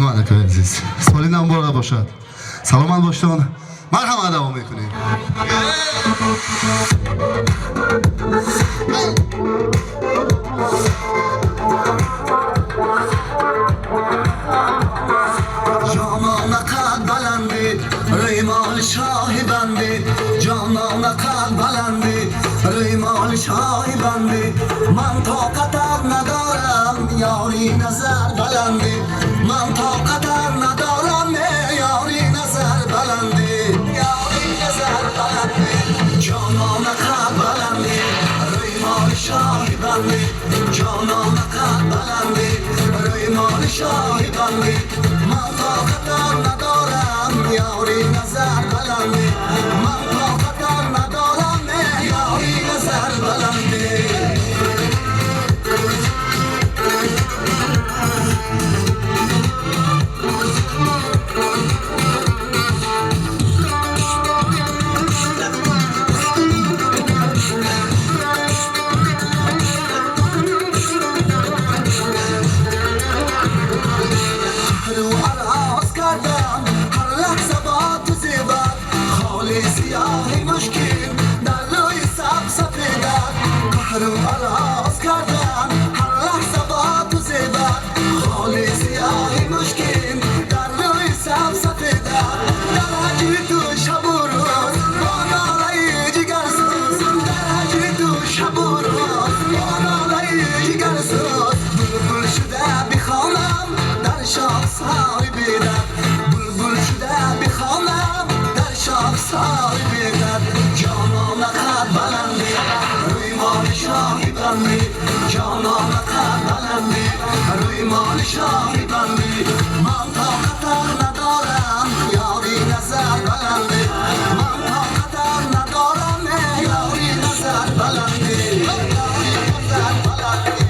رحمان اکای عزیز سالی مبارک باشد. سلامت باشید. مرحبا دوام میکنیم. جانان قد بلندی ریمال شاهی بندی جانان قد بلندی ریمال شاهی بندی من طاقت ندارم یاری نظر بلندی من طاقت ندارم یاری نظر بلندی یاری نظر بلندی جانان قد بلندی ریمال شاهی بندی جانان قد بلندی ریمال شاهی بندی من طاقت ندارم یاری نظر بلندی من طاقت ندارم یاری نظر بلندی سیاهی مشکل در روی سب سفیدت قهر و عراض کردن هر لحظه با تو زیبت خالی سیاهی مشکل در روی سب سفیدت در هجی تو شب و روز با ناله جگرسوز در هجی تو شب و روز با ناله جگرسوز بلبل شده بخوانم در شاخس‌های بیدت بلبل شده بخوانم در شاخس‌های بیدت جانان قد بلندی ریمال شاهی بندی جانان قد بلندی ریمال شاهی بندی من طاقت ندارم یاری نظر بلندی من طاقت ندارم یاری نظر بلندی یاری نظر بلندی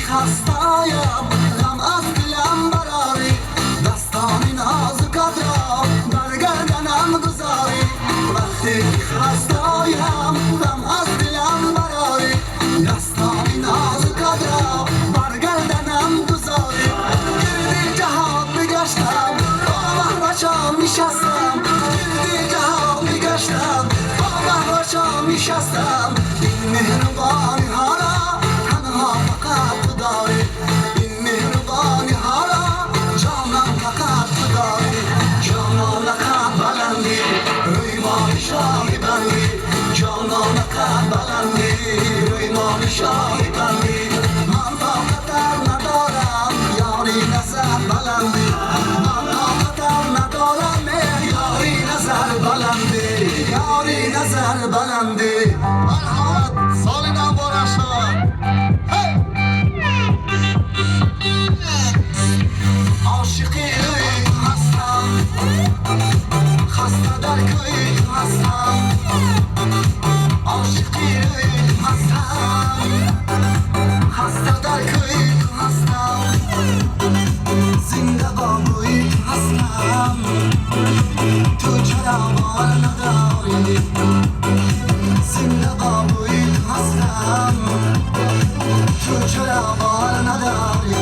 خستایم غم از دلم براری دستانی نازکت را بر گردنم گذاری وقتی خستایم غم از دلم براری دستانی نازکت را بر گردنم گذاری گردی جهان بگشتم با محوشم نشستم گردی جهان بگشتم با محوشم نشستم این مهربانی ها را تنها فقط داری این مهربانی ها را جانم فقط داری جانان قد بلندی ریمال شاهی بندی جانان قد بلندی ریمال شاهی بندی من طاقت ندارم یاری نظر بلندی من طاقت ندارم یاری نظر بلندی یاری نظر بلندی مرحبا سال مبارک شد عاشقی هستم خسته در کوی هستم عاشقی هستم خسته در کوی هستم زنده با بوی هستم تو چرا باور نداری زنده با بوی هستم تو چرا باور نداری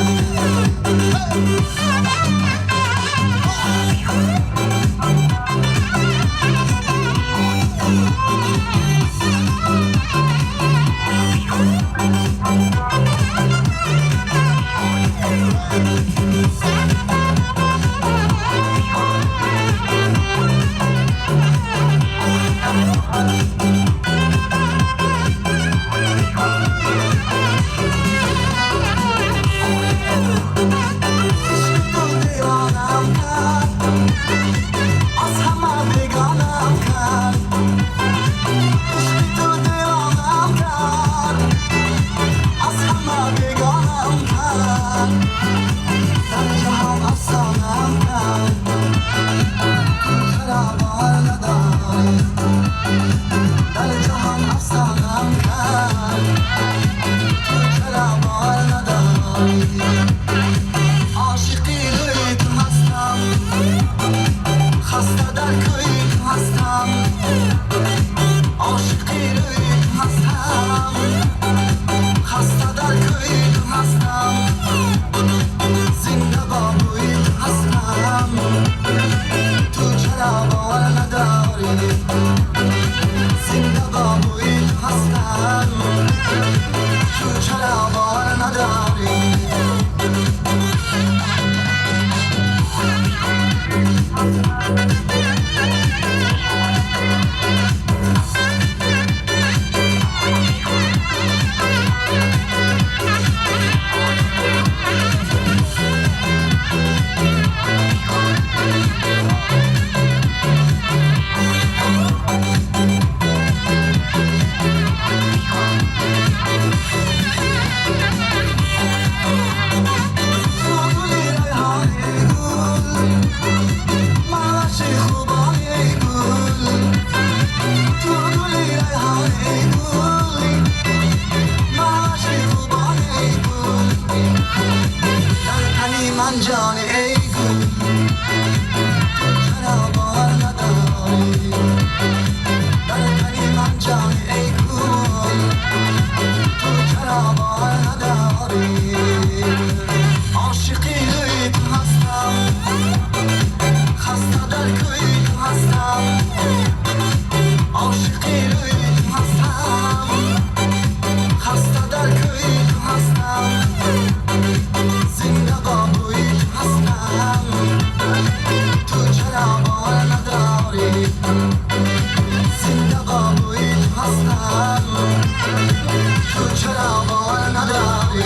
نداری عاشقی روی تو هستم خسته در کوی تو هستم عاشقی روی تو هستم خسته در کوی تو هستم زنده با بوی تو هستم تو چرا باور نداری زنده با بوی تو هستم تو چرا باور نداری من جان ای گل چرا باور نداری در تنی من جان ای گل تو چرا باور نداری عاشقی روی تو هستم خسته در کوی تو هستم عاشقی روی تو هستم خسته در کوی تو هستم زنده با بوی تو هستم تو چرا باور نداری زنده با بوی تو هستم تو چرا باور نداری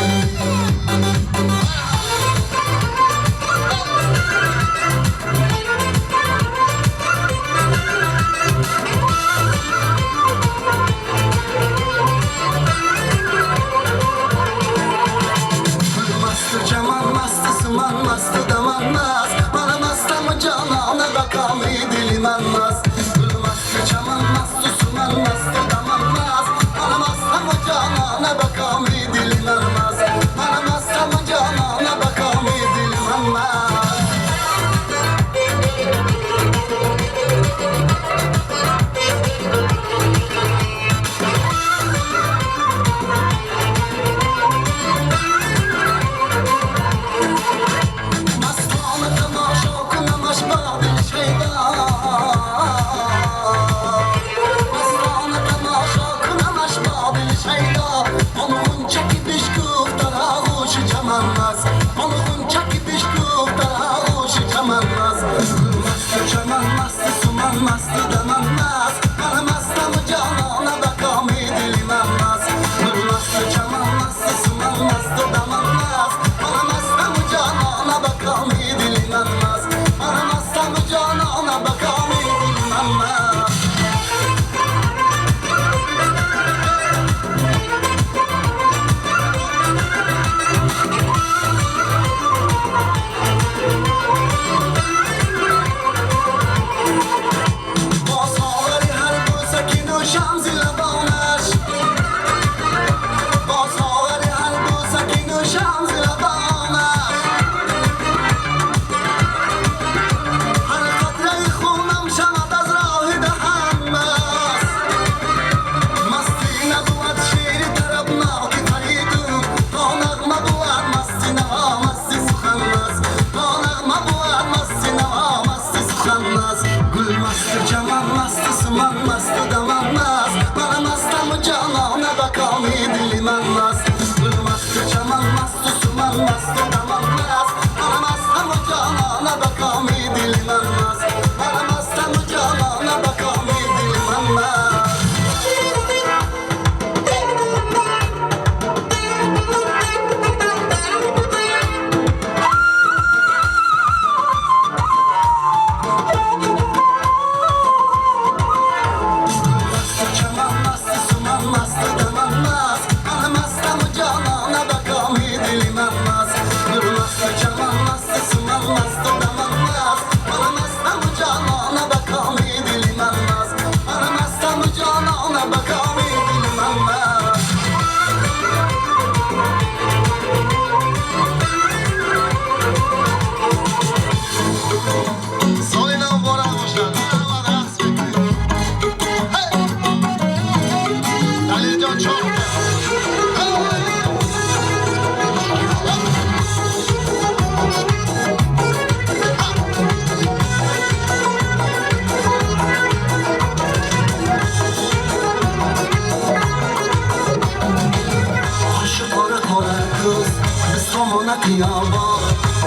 tomona qiyobon,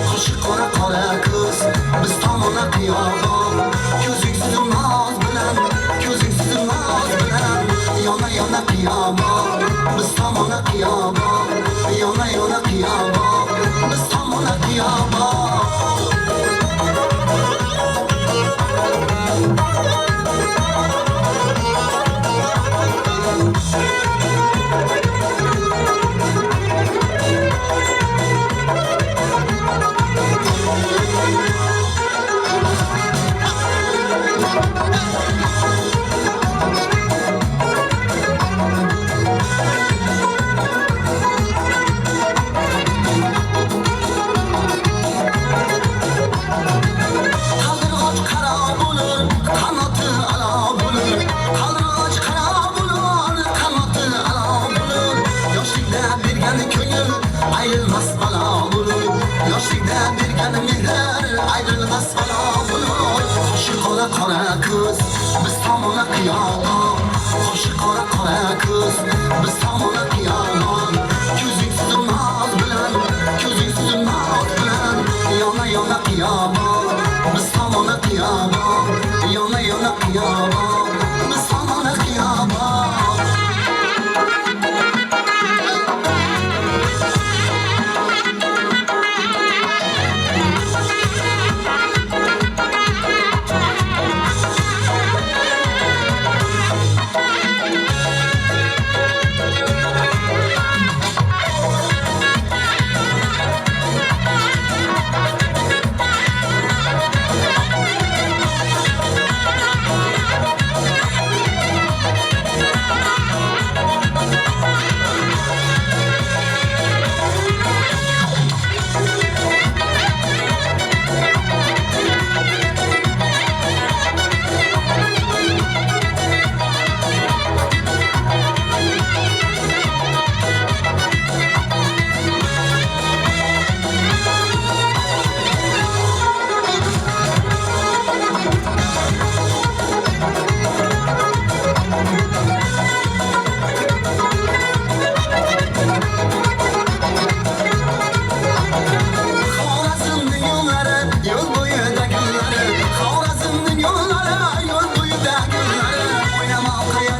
qo'shiq qora qora kuz, biz tomona qiyobon. Ko'zing suzilmas bilan, ko'zing suzilmas bilan, yona yona qiyobon, biz tomona qiyobon, yona yona qiyobon, biz tomona qiyobon. Ayrılmaz bala bulur, yoshlikda bergan mehr ayrılmaz bala bulur. Qo'shiq qora qora kuz, biz tomona qiyobon, qo'shiq qora qora kuz, biz tomona qiyobon. Ko'zing suzilmas bilan, ko'zing suzilmas bilan, yona yona qiyobon, biz tomona qiyobon, yona yona qiyobon, biz tomona qiyobon.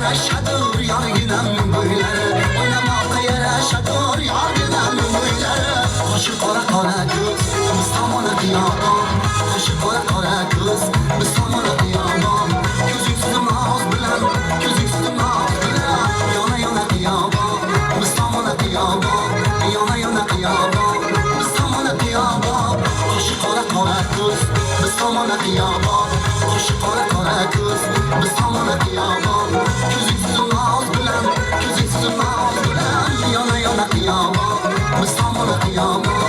Yaşadır yargıdan böylere, oynamakta yaraşadır yargıdan böylere. Qo'shiq qora qora kuz, biz tomona qiyobon, qo'shiq qora qora kuz, biz tomona qiyobon. Ko'zing suzilmas bilan, ko'zing suzilmas bilan, yona yona qiyobon, biz tomona qiyobon, yona yona qiyobon, biz tomona qiyobon. Qo'shiq qora qora kuz, biz tomona qiyobon, qo'shiq qora qora kuz, biz tomona qiyobon. Ko'zing suzilmas bilan, ko'zing suzilmas bilan, yona yona qiyobon, biz tomona qiyobon.